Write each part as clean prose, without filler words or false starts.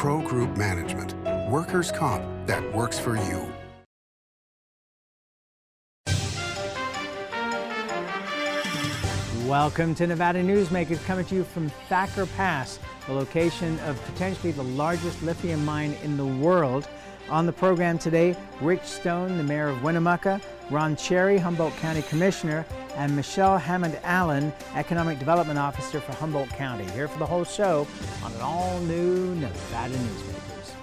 Pro Group Management. Workers' comp that works for you. Welcome to Nevada Newsmakers, coming to you from Thacker Pass, the location of potentially the largest lithium mine in the world. On the program today, Rich Stone, the mayor of Winnemucca, Ron Cerri, Humboldt County Commissioner, and Michelle Hammond Allen, Economic Development Officer for Humboldt County, here for the whole show on an all-new Nevada Newsmakers.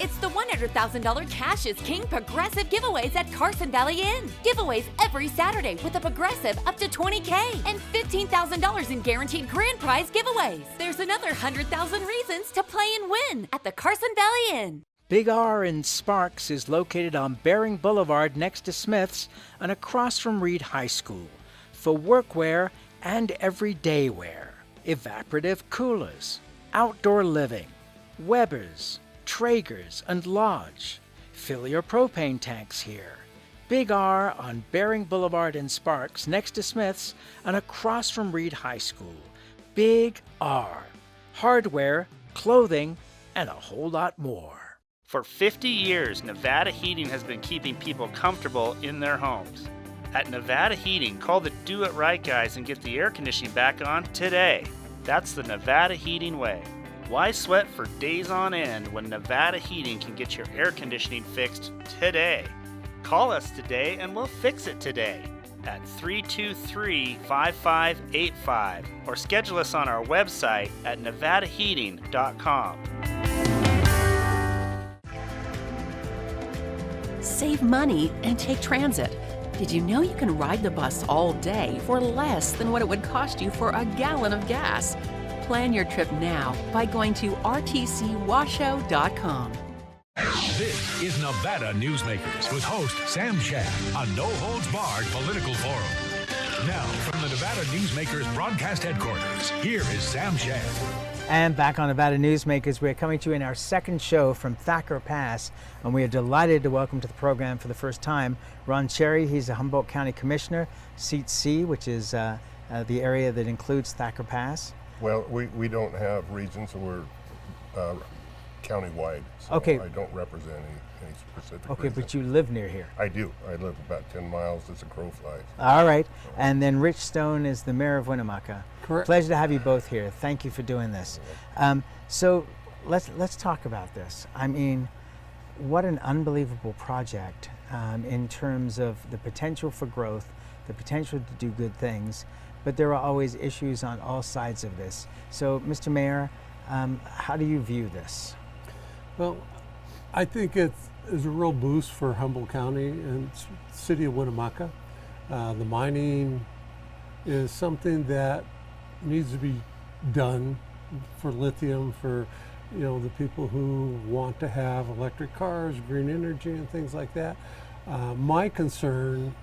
It's the $100,000 Cash is King Progressive giveaways at Carson Valley Inn. Giveaways every Saturday with a Progressive up to $20K and $15,000 in guaranteed grand prize giveaways. There's another 100,000 reasons to play and win at the Carson Valley Inn. Big R in Sparks is located on Bering Boulevard next to Smith's and across from Reed High School for workwear and everyday wear. Evaporative coolers, outdoor living, Weber's, Traeger's, and Lodge. Fill your propane tanks here. Big R on Bering Boulevard in Sparks next to Smith's and across from Reed High School. Big R. Hardware, clothing, and a whole lot more. For 50 years, Nevada Heating has been keeping people comfortable in their homes. At Nevada Heating, call the Do It Right guys and get the air conditioning back on today. That's the Nevada Heating way. Why sweat for days on end when Nevada Heating can get your air conditioning fixed today? Call us today and we'll fix it today at 323-5585 or schedule us on our website at nevadaheating.com. Save money and take transit. Did you know you can ride the bus all day for less than what it would cost you for a gallon of gas? Plan your trip now by going to rtcwashoe.com. This is Nevada Newsmakers with host Sam Shad on No Holds Barred Political Forum. Now, from the Nevada Newsmakers broadcast headquarters, here is Sam Shad. And back on Nevada Newsmakers, we are coming to you in our second show from Thacker Pass, and we are delighted to welcome to the program for the first time Ron Cerri. He's a Humboldt County Commissioner, Seat C, which is the area that includes Thacker Pass. Well, we don't have regions, so we're countywide, so okay. I don't represent any specific Okay, region. but you live near here. I do. I live about 10 miles as a crow flies. All right, and then Rich Stone is the mayor of Winnemucca. Correct. Pleasure to have you both here. Thank you for doing this. So let's talk about this. I mean, what an unbelievable project in terms of the potential for growth, the potential to do good things, but there are always issues on all sides of this. So, Mr. Mayor, how do you view this? Well, I think it is a real boost for Humboldt County and city of Winnemucca. The mining is something that needs to be done for lithium, for the people who want to have electric cars, green energy, and things like that. My concern,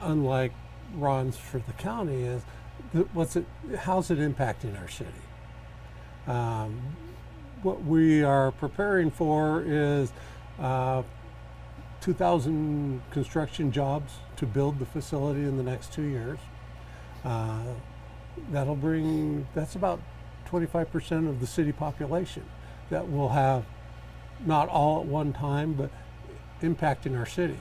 unlike Ron's for the county, is how's it impacting our city? What we are preparing for is 2,000 construction jobs to build the facility in the next 2 years. That's about 25% of the city population that will have, not all at one time, but impacting our city.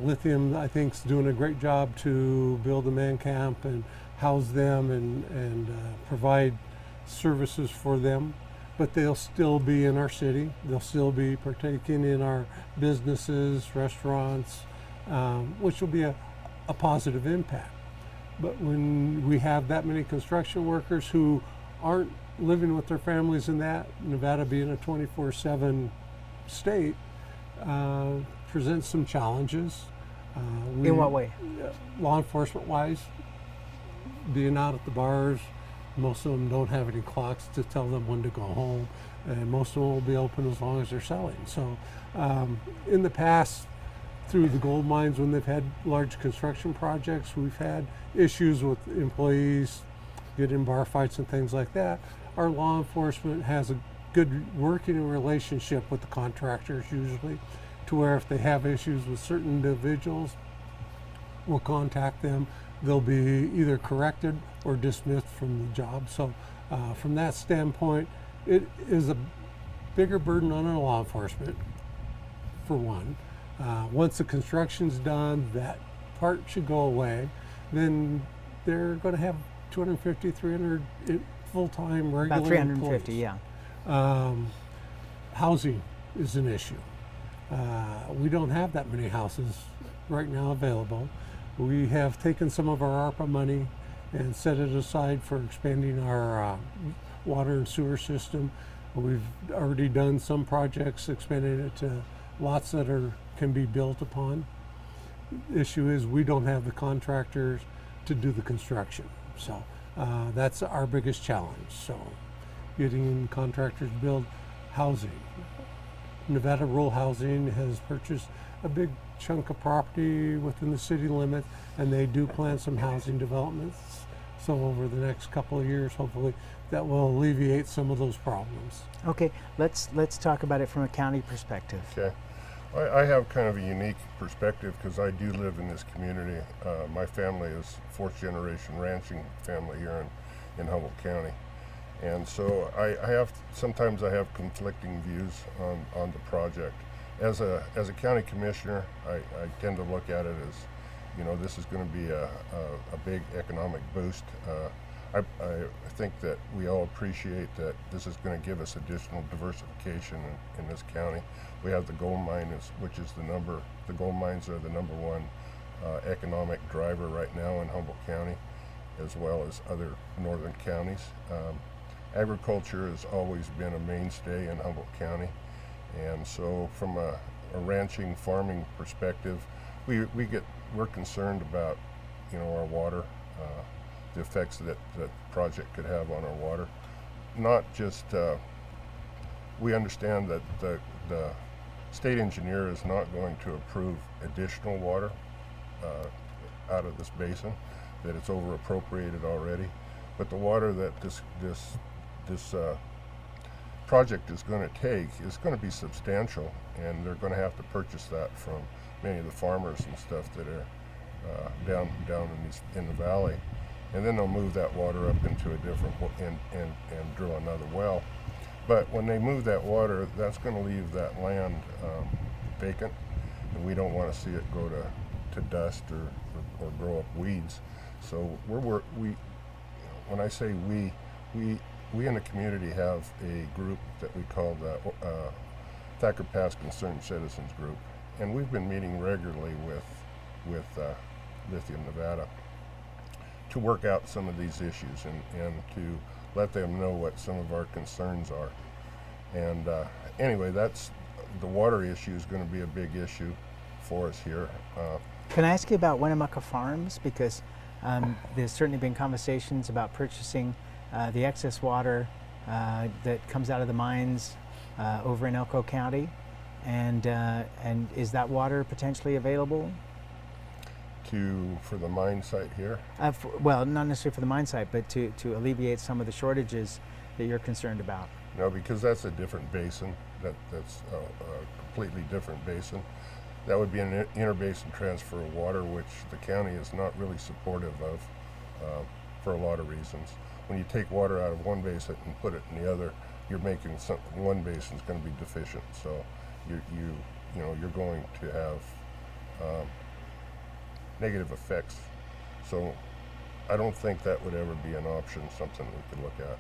Lithium, I think, is doing a great job to build a man camp and house them and provide services for them, but they'll still be in our city. They'll still be partaking in our businesses, restaurants, which will be a positive impact. But when we have that many construction workers who aren't living with their families in that, Nevada being a 24/7 state, presents some challenges. In what way? Law enforcement wise, being out at the bars, most of them don't have any clocks to tell them when to go home, and most of them will be open as long as they're selling. So in the past, through the gold mines, when they've had large construction projects, we've had issues with employees getting in bar fights and things like that. Our law enforcement has a good working relationship with the contractors usually, to where if they have issues with certain individuals, we'll contact them. They'll be either corrected or dismissed from the job. So from that standpoint, it is a bigger burden on our law enforcement, for one. Once the construction's done, that part should go away. Then they're going to have 250, 300 full-time regular About 350, employees. yeah. Housing is an issue. We don't have that many houses right now available. We have taken some of our ARPA money and set it aside for expanding our water and sewer system. We've already done some projects, expanding it to lots that can be built upon. The issue is we don't have the contractors to do the construction. So that's our biggest challenge. So getting contractors to build housing. Nevada Rural Housing has purchased a big chunk of property within the city limits, and they do plan some housing developments. So over the next couple of years, hopefully, that will alleviate some of those problems. Okay, let's talk about it from a county perspective. Okay. I have kind of a unique perspective because I do live in this community. My family is fourth generation ranching family here in Humboldt County. And so sometimes I have conflicting views on the project. As a county commissioner, I tend to look at it as, this is going to be a big economic boost. I think that we all appreciate that this is going to give us additional diversification in this county. We have the gold mine, the gold mines are the number one economic driver right now in Humboldt County, as well as other northern counties. Agriculture has always been a mainstay in Humboldt County, and so from a ranching, farming perspective, we're concerned about our water, the effects that the project could have on our water. Not just we understand that the state engineer is not going to approve additional water out of this basin, that it's over appropriated already, but the water that this project is going to take is going to be substantial, and they're going to have to purchase that from many of the farmers and stuff that are down in the valley, and then they'll move that water up into a different and drill another well. But when they move that water, that's going to leave that land vacant, and we don't want to see it go to dust or grow up weeds. So when I say we in the community have a group that we call the Thacker Pass Concerned Citizens Group, and we've been meeting regularly with Lithium Nevada to work out some of these issues and to let them know what some of our concerns are. And anyway, that's the water issue is going to be a big issue for us here. Can I ask you about Winnemucca Farms? Because there's certainly been conversations about purchasing the excess water that comes out of the mines over in Elko County, and is that water potentially available? For the mine site here? Well, not necessarily for the mine site, but to alleviate some of the shortages that you're concerned about. No, because that's a different basin. That's a completely different basin. That would be an interbasin transfer of water, which the county is not really supportive of for a lot of reasons. When you take water out of one basin and put it in the other, you're making one basin is going to be deficient. So you're going to have negative effects. So I don't think that would ever be an option, something we could look at.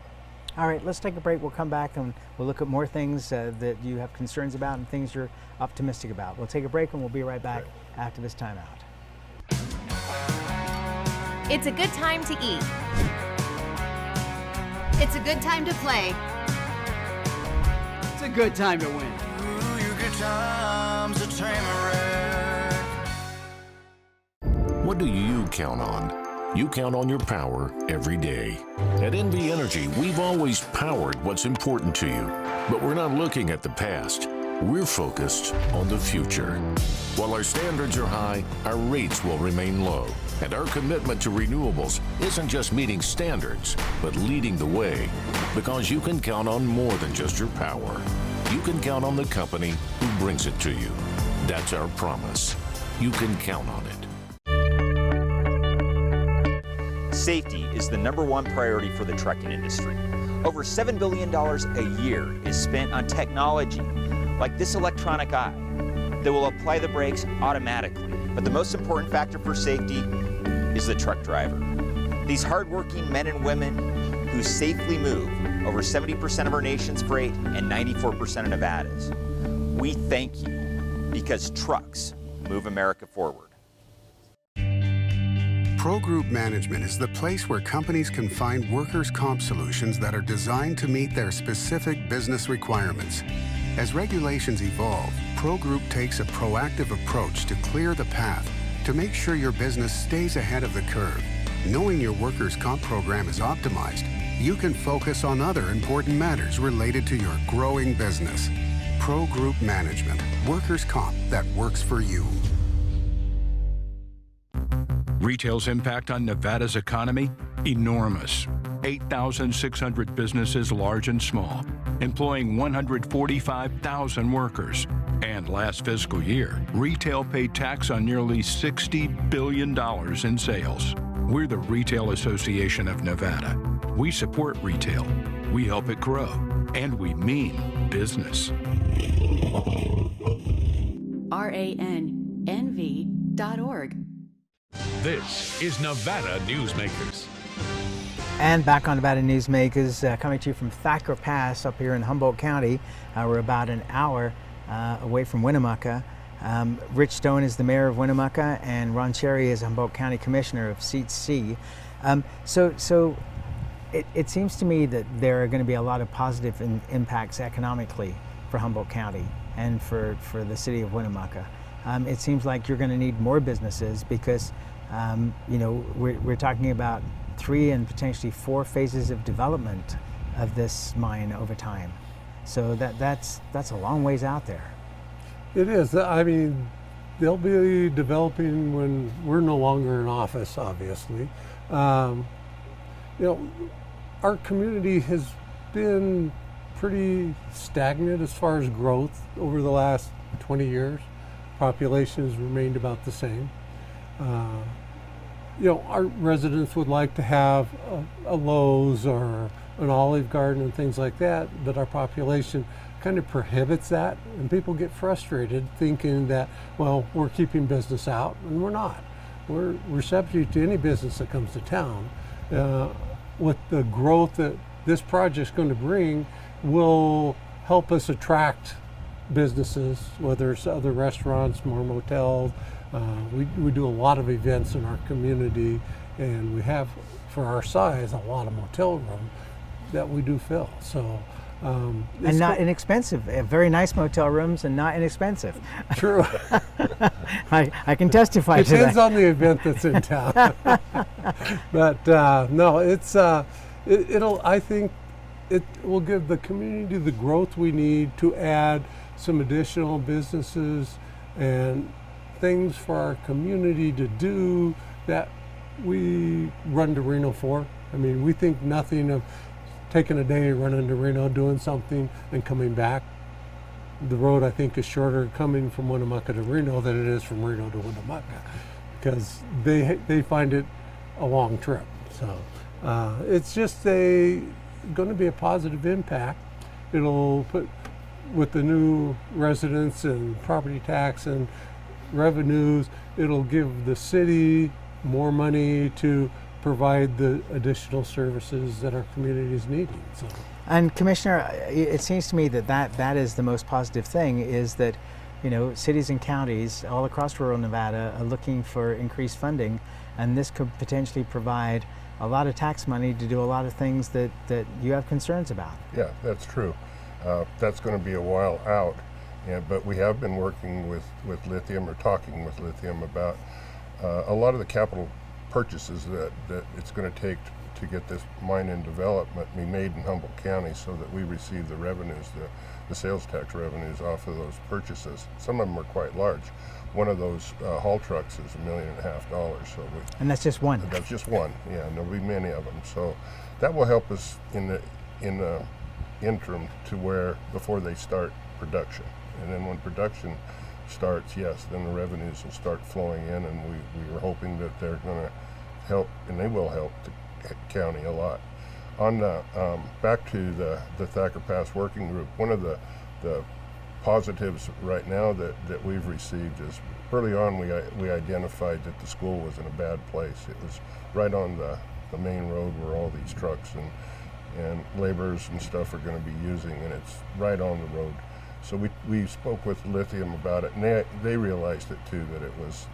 All right, let's take a break. We'll come back and we'll look at more things that you have concerns about and things you're optimistic about. We'll take a break and we'll be right back after this timeout. It's a good time to eat. It's a good time to play. It's a good time to win. What do you count on? You count on your power every day. At NV Energy, we've always powered what's important to you, but we're not looking at the past. We're focused on the future. While our standards are high, our rates will remain low. And our commitment to renewables isn't just meeting standards, but leading the way. Because you can count on more than just your power. You can count on the company who brings it to you. That's our promise. You can count on it. Safety is the #1 priority for the trucking industry. Over $7 billion a year is spent on technology like this electronic eye that will apply the brakes automatically. But the most important factor for safety is the truck driver. These hardworking men and women who safely move over 70% of our nation's freight and 94% of Nevada's. We thank you because trucks move America forward. Pro Group Management is the place where companies can find workers' comp solutions that are designed to meet their specific business requirements. As regulations evolve, Pro Group takes a proactive approach to clear the path to make sure your business stays ahead of the curve. Knowing your workers' comp program is optimized, you can focus on other important matters related to your growing business. Pro Group Management, workers' comp that works for you. Retail's impact on Nevada's economy? Enormous. 8,600 businesses, large and small, employing 145,000 workers. And last fiscal year, retail paid tax on nearly $60 billion in sales. We're the Retail Association of Nevada. We support retail, we help it grow, and we mean business. RANNV.org. This is Nevada Newsmakers. And back on Nevada Newsmakers, coming to you from Thacker Pass up here in Humboldt County. We're about an hour away from Winnemucca. Rich Stone is the mayor of Winnemucca, and Ron Cerri is Humboldt County Commissioner of Seat C. So it seems to me that there are going to be a lot of positive impacts economically for Humboldt County and for the city of Winnemucca. It seems like you're going to need more businesses because we're talking about 3 and potentially 4 phases of development of this mine over time. So that's a long ways out there. It is. I mean, they'll be developing when we're no longer in office, obviously. Our community has been pretty stagnant as far as growth over the last 20 years. Population has remained about the same. Our residents would like to have a Lowe's or an Olive Garden and things like that, but our population kind of prohibits that, and people get frustrated thinking that, well, we're keeping business out, and we're not. We're receptive to any business that comes to town. With the growth that this project's going to bring, will help us attract businesses, whether it's other restaurants, more motels. We do a lot of events in our community, and we have, for our size, a lot of motel room that we do fill. So, and not inexpensive. Very nice motel rooms and not inexpensive. True. I can testify to that. Depends on the event that's in town. But no, it's I think it will give the community the growth we need to add some additional businesses and things for our community to do that we run to Reno for. I mean, we think nothing of taking a day running to Reno, doing something, and coming back. The road, I think, is shorter coming from Winnemucca to Reno than it is from Reno to Winnemucca, because they find it a long trip. So it's just going to be a positive impact. It'll put, with the new residents and property tax and revenues, it'll give the city more money to provide the additional services that our community is needing. So. And Commissioner, it seems to me that is the most positive thing, is that cities and counties all across rural Nevada are looking for increased funding, and this could potentially provide a lot of tax money to do a lot of things that you have concerns about. Yeah, that's true. That's going to be a while out, but we have been working with Lithium, or talking with Lithium, about a lot of the capital purchases that it's going to take to get this mine in development be made in Humboldt County, so that we receive the revenues, the sales tax revenues off of those purchases. Some of them are quite large. One of those haul trucks is $1.5 million. So and that's just one. That's just one. Yeah, and there'll be many of them. So that will help us in the interim to where before they start production, and then when production starts, yes, then the revenues will start flowing in, and we were hoping that they're going to help, and they will help the county a lot. On the back to the Thacker Pass Working Group, one of the positives right now that we've received is early on we identified that the school was in a bad place. It was right on the main road where all these trucks and laborers and stuff are going to be using, and it's right on the road. So we spoke with Lithium about it, and they realized it too, that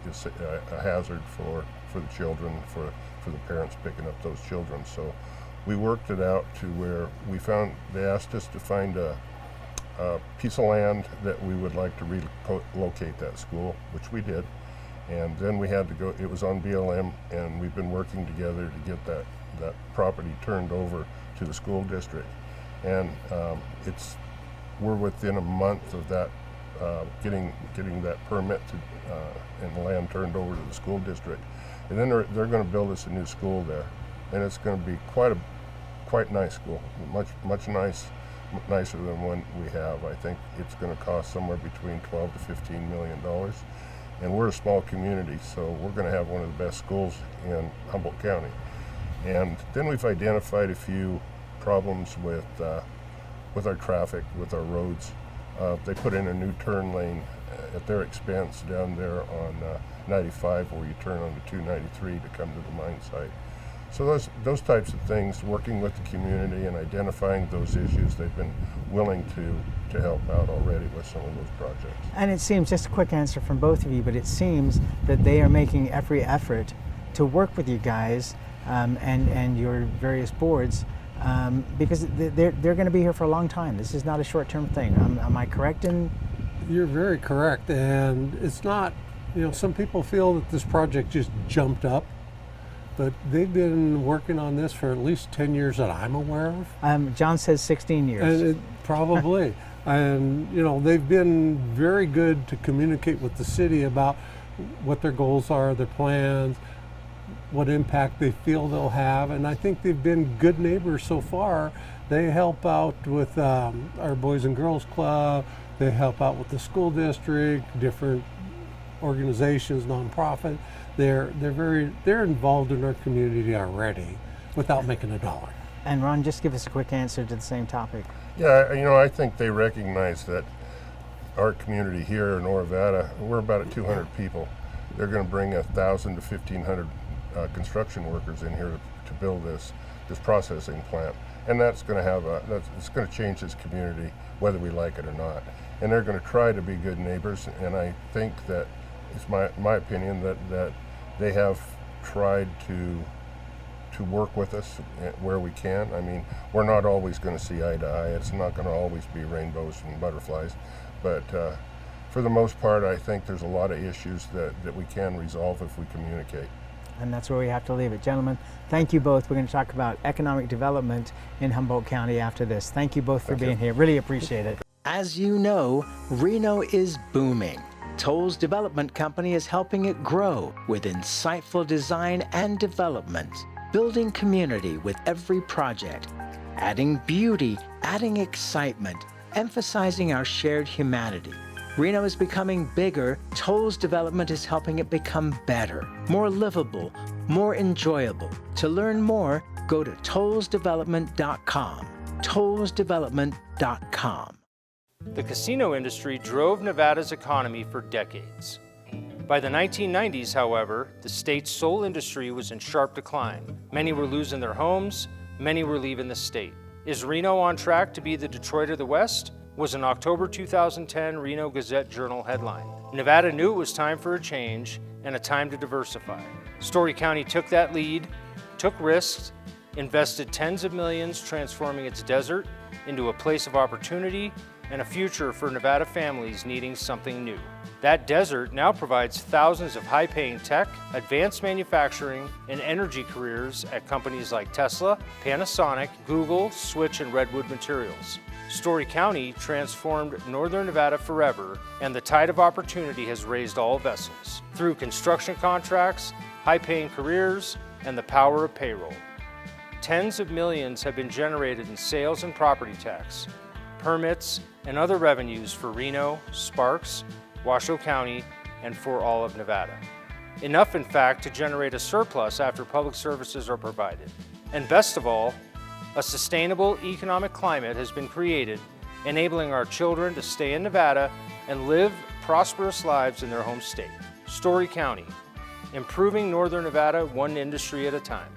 it's a hazard for the children, for the parents picking up those children. So we worked it out to where they asked us to find a piece of land that we would like to relocate that school, which we did. And then we had to go, it was on BLM, and we've been working together to get that property turned over to the school district. And we're within a month of that, getting that permit and the land turned over to the school district. And then they're going to build us a new school there. And it's going to be quite nice school, much nicer than one we have. I think it's going to cost somewhere between $12 to $15 million. And we're a small community, so we're going to have one of the best schools in Humboldt County. And then we've identified a few problems with our traffic, with our roads. They put in a new turn lane at their expense down there on 95, where you turn onto 293 to come to the mine site. So those types of things, working with the community and identifying those issues, they've been willing to help out already with some of those projects. And it seems, just a quick answer from both of you, but it seems that they are making every effort to work with you guys and your various boards, because they're going to be here for a long time. This is not a short-term thing. Am I correct in? You're very correct, and it's not, some people feel that this project just jumped up, but they've been working on this for at least 10 years that I'm aware of. John says 16 years. And probably. And, they've been very good to communicate with the city about what their goals are, their plans, what impact they feel they'll have. And I think they've been good neighbors so far. They help out with our Boys and Girls Club. They help out with the school district, different organizations, nonprofit. They're involved in our community already without making a dollar. And Ron, just give us a quick answer to the same topic. Yeah, I think they recognize that our community here in Nevada, we're about at 200 people. They're going to bring 1,000 to 1,500 construction workers in here to build this processing plant, and that's going to it's going to change this community whether we like it or not. And they're going to try to be good neighbors, and I think that it's my opinion that they have tried to work with us where we can. I mean, we're not always going to see eye to eye. It's not going to always be rainbows and butterflies, but for the most part, I think there's a lot of issues that we can resolve if we communicate. And that's where we have to leave it. Gentlemen, thank you both. We're going to talk about economic development in Humboldt County after this. Thank you both for being here. Really appreciate it. As you know, Reno is booming. Toll's development company is helping it grow with insightful design and development, building community with every project, adding beauty, adding excitement, emphasizing our shared humanity. Reno is becoming bigger. Toll's development is helping it become better, more livable, more enjoyable. To learn more, go to tollsdevelopment.com. tollsdevelopment.com. The casino industry drove Nevada's economy for decades. By the 1990s, however, the state's sole industry was in sharp decline. Many were losing their homes, many were leaving the state. Is Reno on track to be the Detroit of the West? Was an October 2010 Reno Gazette-Journal headline. Nevada knew it was time for a change and a time to diversify. Story County took that lead, took risks, invested tens of millions transforming its desert into a place of opportunity and a future for Nevada families needing something new. That desert now provides thousands of high-paying tech, advanced manufacturing, and energy careers at companies like Tesla, Panasonic, Google, Switch, and Redwood Materials. Story County transformed Northern Nevada forever, and the tide of opportunity has raised all vessels through construction contracts, high-paying careers, and the power of payroll. Tens of millions have been generated in sales and property tax, permits, and other revenues for Reno, Sparks, Washoe County, and for all of Nevada. Enough, in fact, to generate a surplus after public services are provided. And best of all, A sustainable economic climate has been created, enabling our children to stay in Nevada and live prosperous lives in their home state. Story County, improving Northern Nevada one industry at a time.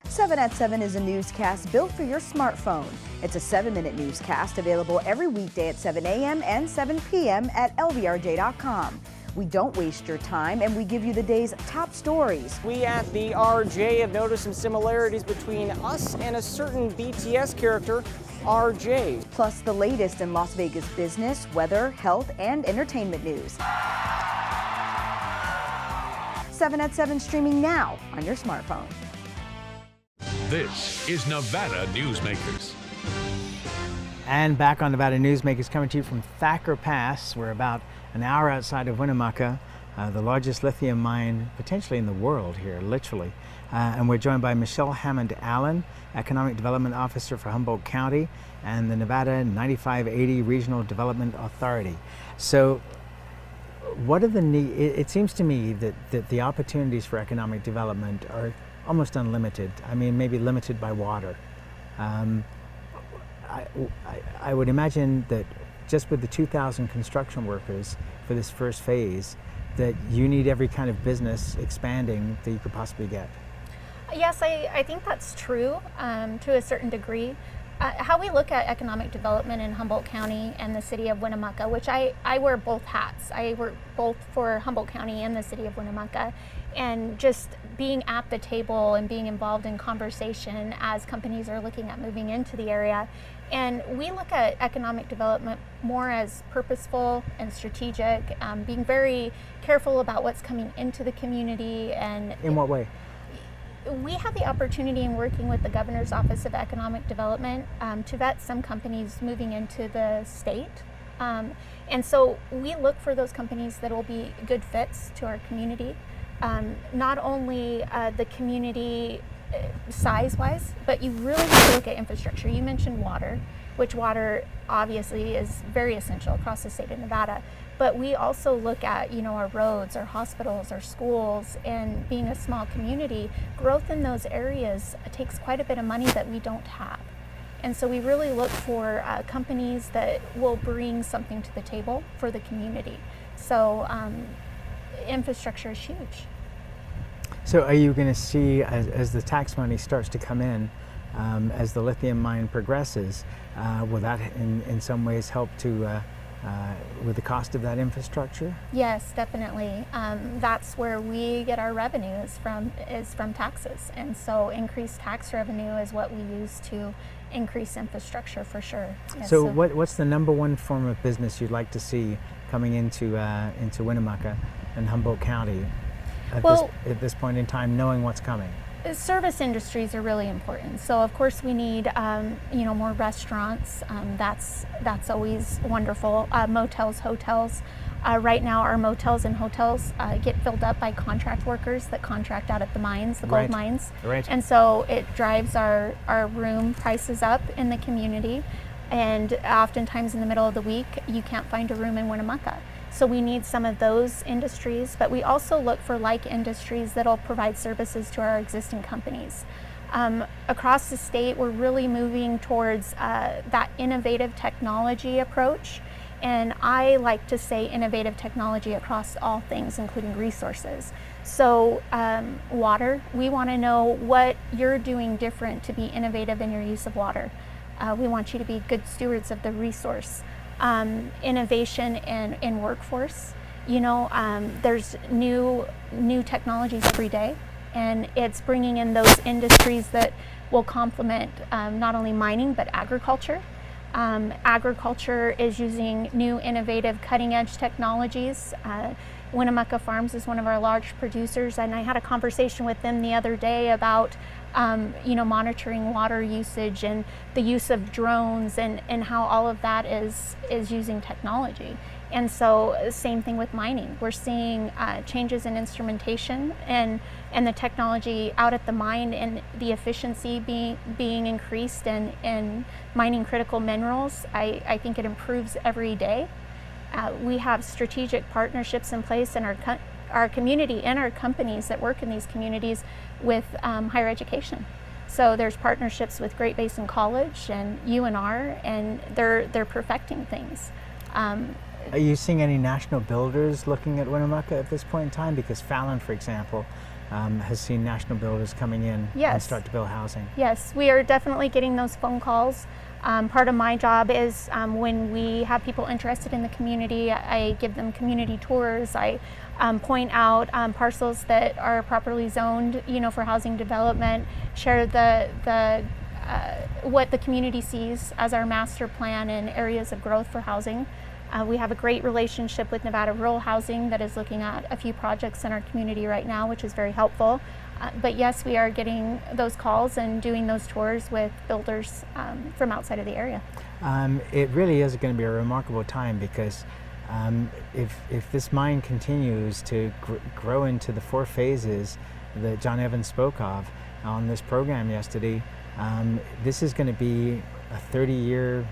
Seven at 7 is a newscast built for your smartphone. It's a 7-minute newscast available every weekday at 7 a.m. and 7 p.m. at lvrj.com. We don't waste your time, and we give you the day's top stories. We at the RJ have noticed some similarities between us and a certain BTS character, RJ. Plus the latest in Las Vegas business, weather, health, and entertainment news. 7 at 7 streaming now on your smartphone. This is Nevada Newsmakers. And back on Nevada Newsmakers, coming to you from Thacker Pass. We're about an hour outside of Winnemucca, the largest lithium mine potentially in the world here, literally. And we're joined by Michelle Hammond Allen, Economic Development Officer for Humboldt County and the Nevada 9580 Regional Development Authority. So what are the it seems to me that the opportunities for economic development are almost unlimited. I mean, maybe limited by water. I would imagine that just with the 2,000 construction workers for this first phase, that you need every kind of business expanding that you could possibly get. Yes, I think that's true to a certain degree. How we look at economic development in Humboldt County and the city of Winnemucca, which I wear both hats. I work both for Humboldt County and the city of Winnemucca, and just being at the table and being involved in conversation as companies are looking at moving into the area. And we look at economic development more as purposeful and strategic, being very careful about what's coming into the community. And in what way? We have the opportunity in working with the Governor's Office of Economic Development to vet some companies moving into the state. And so we look for those companies that will be good fits to our community. Not only the community size-wise, but you really have to look at infrastructure. You mentioned water, which water obviously is very essential across the state of Nevada. But we also look at, our roads, our hospitals, our schools, and being a small community, growth in those areas takes quite a bit of money that we don't have. And so we really look for companies that will bring something to the table for the community. So infrastructure is huge. So are you going to see, as the tax money starts to come in, as the lithium mine progresses, will that in some ways help to with the cost of that infrastructure? Yes, definitely. That's where we get our revenue is from taxes, and so increased tax revenue is what we use to increase infrastructure for sure. Yes, so what's the number one form of business you'd like to see coming into Winnemucca and Humboldt County at this point in time, knowing what's coming? Service industries are really important. So of course we need more restaurants. That's always wonderful. Motels, hotels. Right now our motels and hotels get filled up by contract workers that contract out at the mines, the gold mines. Right. And so it drives our room prices up in the community. And oftentimes in the middle of the week you can't find a room in Winnemucca. So we need some of those industries, but we also look for like industries that'll provide services to our existing companies. Across the state, we're really moving towards that innovative technology approach. And I like to say innovative technology across all things, including resources. So water, we want to know what you're doing different to be innovative in your use of water. We want you to be good stewards of the resource. Innovation in workforce. There's new technologies every day, and it's bringing in those industries that will complement not only mining but agriculture. Agriculture is using new innovative cutting-edge technologies. Winnemucca Farms is one of our large producers, and I had a conversation with them the other day about monitoring water usage and the use of drones and how all of that is using technology. And so same thing with mining. We're seeing changes in instrumentation and the technology out at the mine and the efficiency being increased and mining critical minerals. I think it improves every day. We have strategic partnerships in place in our community and our companies that work in these communities with higher education. So there's partnerships with Great Basin College and UNR, and they're perfecting things. Are you seeing any national builders looking at Winnemucca at this point in time? Because Fallon, for example, has seen national builders coming in and start to build housing. Yes, we are definitely getting those phone calls. Part of my job is when we have people interested in the community, I give them community tours. I point out parcels that are properly zoned, for housing development, share what the community sees as our master plan and areas of growth for housing. We have a great relationship with Nevada Rural Housing that is looking at a few projects in our community right now, which is very helpful. But yes, we are getting those calls and doing those tours with builders from outside of the area. It really is going to be a remarkable time, because if this mine continues to grow into the 4 phases that John Evans spoke of on this program yesterday, this is going to be a 30-year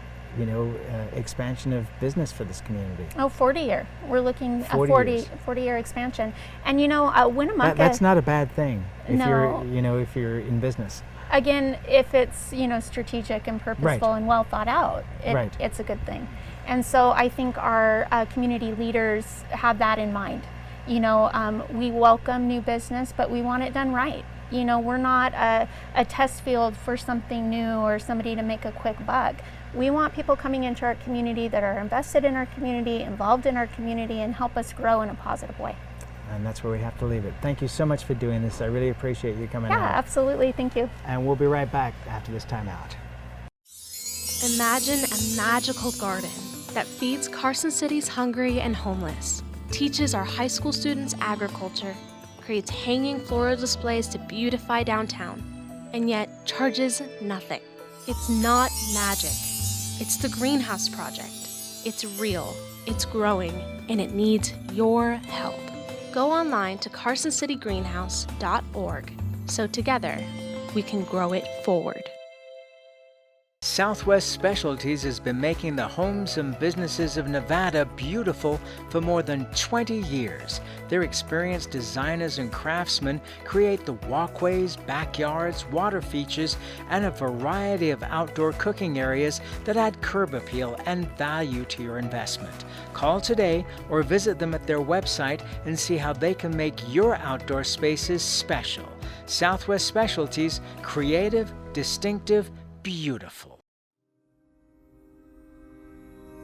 expansion of business for this community. 40-year. We're looking at 40-year expansion. And Winnemucca. That's not a bad thing if No. if you're in business. Again, if it's strategic and purposeful and well thought out, it's a good thing. And so I think our community leaders have that in mind. We welcome new business, but we want it done right. We're not a test field for something new or somebody to make a quick buck. We want people coming into our community that are invested in our community, involved in our community, and help us grow in a positive way. And that's where we have to leave it. Thank you so much for doing this. I really appreciate you coming out. Yeah, absolutely. Thank you. And we'll be right back after this time out. Imagine a magical garden that feeds Carson City's hungry and homeless, teaches our high school students agriculture, creates hanging floral displays to beautify downtown, and yet charges nothing. It's not magic. It's the Greenhouse Project. It's real, it's growing, and it needs your help. Go online to carsоncitygreenhouse.org so together we can grow it forward. Southwest Specialties has been making the homes and businesses of Nevada beautiful for more than 20 years. Their experienced designers and craftsmen create the walkways, backyards, water features, and a variety of outdoor cooking areas that add curb appeal and value to your investment. Call today or visit them at their website and see how they can make your outdoor spaces special. Southwest Specialties, creative, distinctive, beautiful.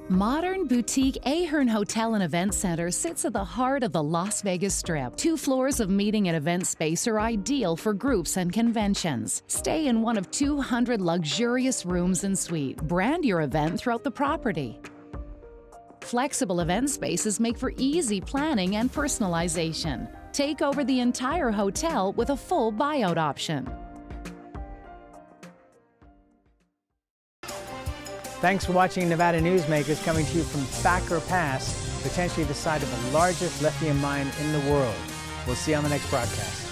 Modern boutique Ahern Hotel and Event Center sits at the heart of the Las Vegas Strip. 2 floors of meeting and event space are ideal for groups and conventions. Stay in one of 200 luxurious rooms and suites. Brand your event throughout the property. Flexible event spaces make for easy planning and personalization. Take over the entire hotel with a full buyout option. Thanks for watching Nevada Newsmakers, coming to you from Thacker Pass, potentially the site of the largest lithium mine in the world. We'll see you on the next broadcast.